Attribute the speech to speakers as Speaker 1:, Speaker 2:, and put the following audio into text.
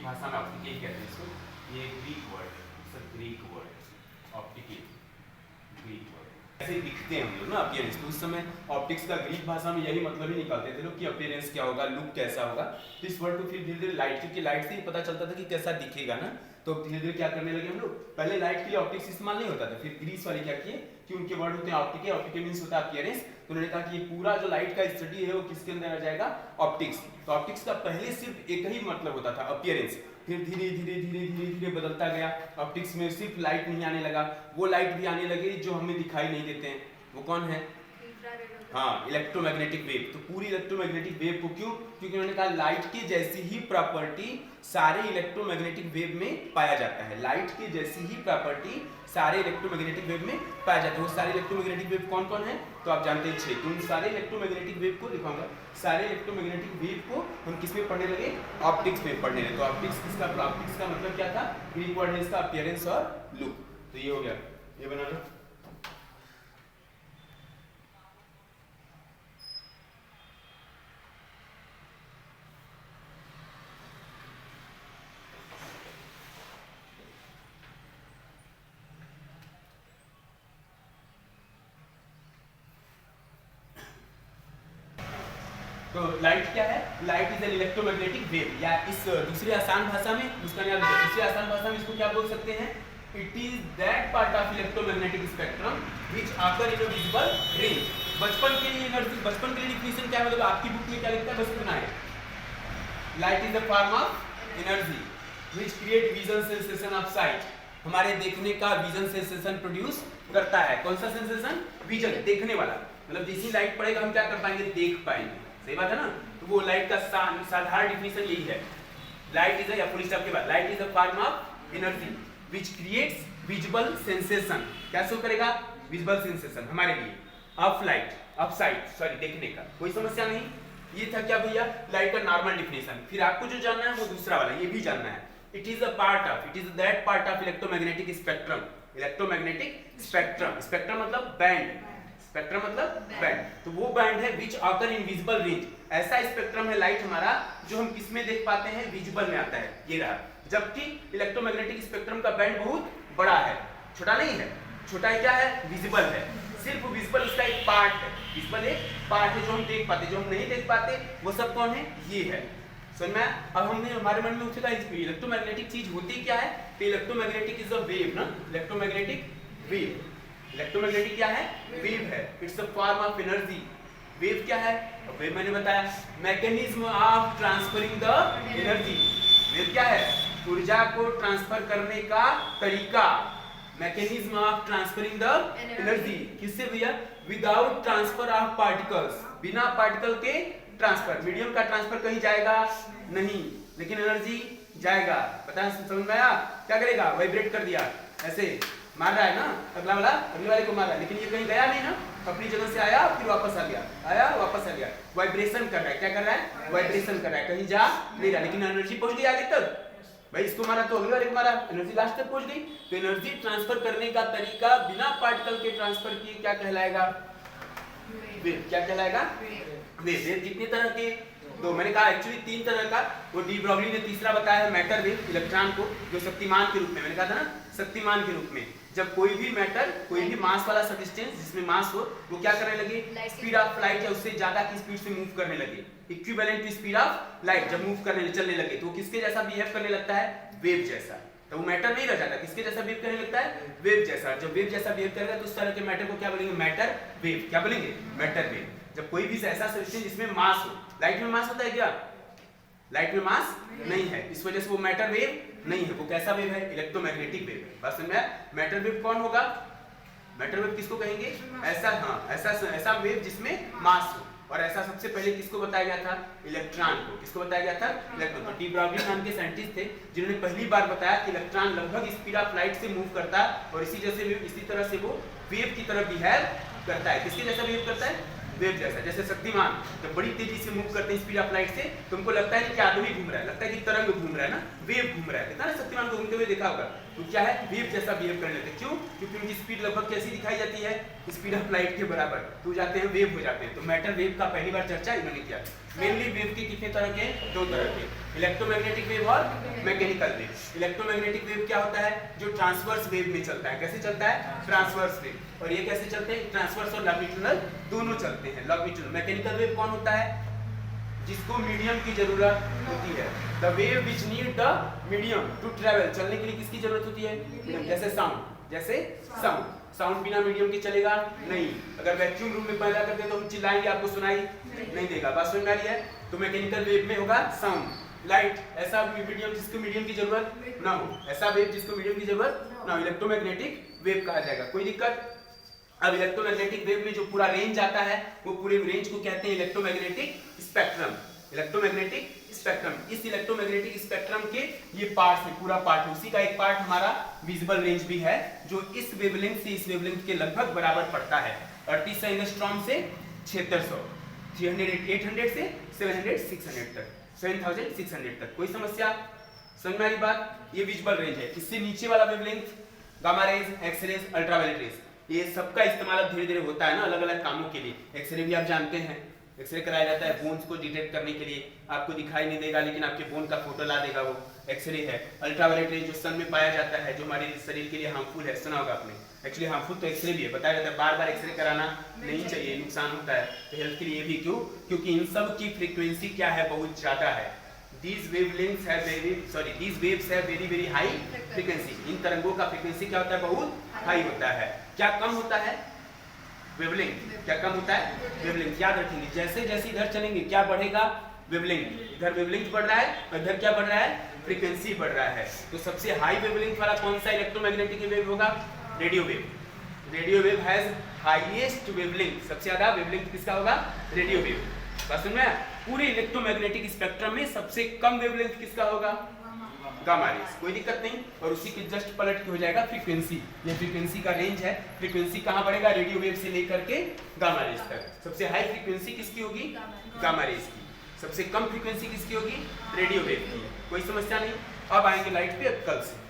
Speaker 1: भाषा में ऑप्टिकल कहते हैं इसको। ये ग्रीक वर्ड है, Greek word optical, Greek word ऐसे दिखते हैं हम लोग ना अपीयरेंस। तो उस समय ऑप्टिक्स का ग्रीक भाषा में यही मतलब ही निकालते थे लोग कि अपीयरेंस क्या होगा, लुक कैसा होगा। तो इस वर्ड को फिर धीरे धीरे लाइट, क्योंकि लाइट से ही पता चलता था कि कैसा दिखेगा ना, तो धीरे धीरे क्या करने लगे हम लोग, पहले लाइट के लिए ऑप्टिक्स इस्तेमाल नहीं होता था, फिर ग्रीस वाले क्या किए कि उनके वर्ड होते हैं ऑप्टिकल, ऑप्टिकल मींस होता है अपीयरेंस। तो उन्होंने कहा कि ये पूरा जो लाइट का स्टडी है वो किसके अंदर आ जाएगा, ऑप्टिक्स। तो ऑप्टिक्स का पहले सिर्फ एक ही मतलब होता था अपीयरेंस, फिर धीरे धीरे धीरे धीरे धीरे बदलता गया। ऑप्टिक्स में सिर्फ लाइट नहीं आने लगा, वो लाइट भी आने लगे जो हमें दिखाई नहीं देते हैं। वो कौन है, हाँ, इलेक्ट्रोमैग्नेटिक वेव। तो पूरी इलेक्ट्रोमैग्नेटिक वेव को क्यों, क्योंकि उन्होंने कहा लाइट की जैसी ही प्रॉपर्टी सारे इलेक्ट्रोमैग्नेटिक वेव में पाया जाता है। लाइट की जैसी ही प्रॉपर्टी सारे इलेक्ट्रोमैग्नेटिक वेव में पाया जाता है। वो सारे इलेक्ट्रोमैग्नेटिक वेव कौन कौन है, तो आप जानते हैं 6। तो उन सारे इलेक्ट्रोमैग्नेटिक वेव को दिखाऊंगा, सारे इलेक्ट्रोमैग्नेटिक वेव को हम किस में पढ़ने लगे, ऑप्टिक्स में पढ़ने लगे। तो ऑप्टिक्स किसका, ऑप्टिक्स का मतलब क्या था, ग्रीक वर्ड है इसका अपीयरेंस और लुक। तो ये हो गया, ये बनाना। तो लाइट क्या है, light is an electromagnetic wave, या इस दूसरी आसान भाषा में उसका नाम, दूसरी आसान भाषा में इसको क्या बोल सकते हैं, it is that part of electromagnetic spectrum which occur in a visible range. बचपन के लिए एनर्जी, बचपन के लिए डिफिनेशन क्या है, मतलब आपकी बुक में क्या लिखता है बस सुना है, light is the form of energy which create vision sensation of site. हमारे देखने का विजन सेंसेशन प्रोड्यूस करता है। कौन सा सेंसेशन, विजन, देखने वाला, मतलब जैसी लाइट पड़ेगा हम क्या कर पाएंगे, देख पाएंगे। सही बात है ना। तो वो लाइट का साधारण डिफिनेशन यही है, लाइट इज या फुल स्टॉप के बाद, light is a form of energy which creates visible sensation. क्या शो करेगा, विजिबल सेंसेशन हमारे लिए, of light, of site, sorry देखने का, कोई समस्या नहीं। ये था क्या भैया, लाइट का नॉर्मल डिफिनेशन। फिर आपको जो जानना है वो दूसरा वाला, ये भी जानना है, it is a part of, it is that part of electromagnetic spectrum. Electromagnetic spectrum, spectrum मतलब बैंड, स्पेक्ट्रम मतलब बैंड। तो वो बैंड है विच ऑकर इन विजिबल रेंज, ऐसा स्पेक्ट्रम है लाइट हमारा जो हम किस में देख पाते हैं, विजिबल में आता है, ये रहा। जबकि इलेक्ट्रोमैग्नेटिक स्पेक्ट्रम का बैंड बहुत बड़ा है, छोटा नहीं है। छोटा है क्या है, विजिबल है, सिर्फ विजिबल उसका एक पार्ट है, विजिबल एक पार्ट है जो हम देख पाते, जो हम नहीं देख पाते वो सब कौन है, ये है। समझ में। अब हमने हमारे मन में उठेगा इलेक्ट्रोमैग्नेटिक चीज होती क्या है, तो इलेक्ट्रोमैग्नेटिक इज अ वेव ना, इलेक्ट्रोमैग्नेटिक वेव, इलेक्ट्रोमैग्नेटिक क्या है, वेव है, it's a form of energy. Wave क्या है, वेव मैंने बताया, mechanism of transferring the energy. Wave क्या है, ऊर्जा को ट्रांसफर करने का तरीका, mechanism of transferring the energy. किससे भैया, विदाउट ट्रांसफर ऑफ पार्टिकल्स, बिना पार्टिकल के ट्रांसफर। मीडियम का ट्रांसफर कहीं जाएगा नहीं, लेकिन एनर्जी जाएगा। पता है, समझ में आया, क्या करेगा, वाइब्रेट कर दिया, ऐसे मार रहा है ना, अगला वाला अगले वाले को मार रहा है, लेकिन ये कहीं गया नहीं ना, अपनी जगह से आया फिर वापस आ गया, आया वापस आ गया, वाइब्रेशन कर रहा है। क्या कर रहा है, वाइब्रेशन कर रहा है, कहीं जा नहीं रहा, लेकिन एनर्जी पहुंच गई आगे तक। भाई इसको मारा तो अगले वाले को मारा, एनर्जी लास्ट तक पहुंच गई। तो एनर्जी ट्रांसफर करने का तरीका बिना पार्टिकल के ट्रांसफर किए क्या कहलाएगा, वेव। क्या कहलाएगा, वेव। वेव कितने तरह के, तो मैंने कहा एक्चुअली 3 तरह का, वो डी ब्रॉगली ने तीसरा बताया है, मैटर वेव, इलेक्ट्रॉन को जो शक्तिमान के रूप में, मैंने कहा था ना शक्तिमान के रूप में, जब कोई भी मैटर, कोई भी मास वाला सब्सटेंस जिसमें मास हो, वो क्या करने लगे, स्पीड ऑफ लाइट या उससे ज्यादा की स्पीड से मूव करने लगे, equivalent to speed of light, जब मूव करने चलने लगे तो वो किसके जैसा बिहेव करने लगता है, वेव जैसा। तो वो मैटर नहीं रह जाता, किसके जैसा बिहेव करने लगता है, वेव जैसा। जब वेव जैसा बिहेव करेगा तो उस तरह के मैटर को क्या बोलेंगे, मैटर वेव। क्या बोलेंगे, मैटर वेव। जब कोई भी ऐसा सब्सटेंस जिसमें मास हो, लाइट में मास होता है क्या, लाइट में मास नहीं है, इस वजह से वो मैटर वेव नहीं है। वो कैसा वेव है, इलेक्ट्रोमैग्नेटिक वेव। बात समझ में आया। मैटर वेव कौन होगा, मैटर वेव किसको कहेंगे, ऐसा, हाँ ऐसा वेव जिसमें मास हो। और ऐसा सबसे पहले किसको बताया गया था, इलेक्ट्रॉन को। किसको बताया गया था, इलेक्ट्रॉन। तो डी ब्रॉगली नाम के साइंटिस्ट थे जिन्होंने पहली बार बताया कि इलेक्ट्रॉन लगभग स्पीड ऑफ लाइट से मूव करता है और इसी तरह से वो वेव की तरह बिहेव करता है। किसके जैसा बिहेव करता है, वेव जैसा। जैसे शक्तिमान जब बड़ी तेजी से मूव करते हैं स्पीड ऑफ लाइट से, तुमको लगता है कि आदमी घूम रहा है, लगता है कि तरंग घूम रहा है ना, वेव घूम रहा है। कितना ना शक्तिमान को घूमते हुए देखा होगा, तो क्या है, वेव जैसा बिहेव करने लगते हैं। क्यों, क्योंकि उनकी स्पीड लगभग कैसी दिखाई जाती है, स्पीड ऑफ लाइट के बराबर, तो जाते हैं वेव हो जाते हैं। तो मैटर वेव का पहली बार चर्चा इन्होंने किया। मेनली वेव के कितने तरह के? दो तरह के, इलेक्ट्रोमैग्नेटिक वेव और मैकेनिकल वेव। इलेक्ट्रोमैग्नेटिक वेव क्या होता है? जो ट्रांसवर्स वेव में चलता है। कैसे चलता है? Transverse wave. और ये कैसे चलते हैं? ट्रांसवर्स और लॉन्गिट्यूडनल दोनों चलते हैं। लॉन्गिट्यूडनल। मैकेनिकल वेव कौन होता है? जिसको मीडियम की जरूरत होती है। The wave which need the medium to travel. चलने के लिए किसकी जरूरत होती है? मीडियम। जैसे साउंड, जैसे साउंड। साउंड बिना मीडियम के चलेगा नहीं। अगर वैक्यूम रूम में पैदा करते तो हम चिल्लाएंगे, आपको सुनाई नहीं देगा। बात समझ में आ रही है? तो मैकेनिकल वेव में होगा साउंड। लाइट, ऐसा मीडियम जिसको मीडियम की जरूरत ना हो, ऐसा वेव जिसको मीडियम की जरूरत ना हो, इलेक्ट्रोमैग्नेटिक वेव कहा जाएगा। कोई दिक्कत? अब इलेक्ट्रोमैग्नेटिक वेव में जो पूरा रेंज आता है वो पूरे रेंज को कहते हैं इलेक्ट्रोमैग्नेटिक स्पेक्ट्रम। Electromagnetic spectrum. इस इलेक्ट्रोमैग्नेटिक स्पेक्ट्रम के ये पार्ट्स है, पूरा पार्ट, उसी का एक पार्ट हमारा विजिबल रेंज भी है, जो इस वेवलेंथ से इस वेवलेंथ के लगभग बराबर पड़ता है। 3800 एंगस्ट्रॉम से 7600, 800 से 700, 600 तक, 7600 तक। कोई समस्या? समझ में आ रही बात? ये विजिबल रेंज है। इससे नीचे वाला wavelength gamma rays, X rays, ultraviolet rays, ये सबका इस्तेमाल धीरे धीरे होता है ना अलग अलग कामों के लिए। एक्सरे भी आप जानते हैं, एक्सरे कराया जाता है बोन्स को डिटेक्ट करने के लिए। आपको दिखाई नहीं देगा लेकिन आपके बोन का फोटो ला देगा, वो एक्सरे है। अल्ट्रावायलेट रेज जो सन में पाया जाता है, जो हमारे शरीर के लिए हार्मफुल है, सुना होगा आपने। एक्चुअली हार्मफुल तो एक्सरे भी है, बताया जाता है बार बार एक्सरे कराना नहीं चाहिए, नुकसान होता है तो हेल्थ के लिए भी। क्यों? क्योंकि इन सब की फ्रीक्वेंसी क्या है? बहुत ज्यादा है। These wavelengths have these waves have very high frequency। इन तरंगों का फ्रीक्वेंसी क्या होता है? बहुत हाई होता है। क्या कम होता है? वेवलेंथ। क्या कम होता है? वेवलेंथ। याद रखेंगे, जैसे जैसे इधर चलेंगे क्या बढ़ेगा? वेवलेंथ। इधर वेवलेंथ बढ़ रहा है और इधर क्या बढ़ रहा है? फ्रीक्वेंसी बढ़ रहा है। तो सबसे हाई वेवलेंथ वाला कौन सा इलेक्ट्रोमैग्नेटिक वेव होगा? Radio wave. Radio wave has highest wavelength. सबसे ज्यादा वेवलेंथ किसका होगा? Radio wave. बात समझ में? पूरे इलेक्ट्रोमैग्नेटिक स्पेक्ट्रम में सबसे कम वेवलेंथ किसका होगा? Gamma rays. कोई दिक्कत नहीं। और उसी के जस्ट पलट के हो जाएगा फ्रीक्वेंसी। ये फ्रीक्वेंसी का रेंज है। फ्रीक्वेंसी कहां बढ़ेगा? रेडियो वेव से लेकर के गामा रेज तक। सबसे हाई फ्रीक्वेंसी किसकी होगी? गामा रेज की। सबसे कम फ्रीक्वेंसी किसकी होगी? रेडियो वेव की। कोई समस्या नहीं। अब आएंगे लाइट पे कल से।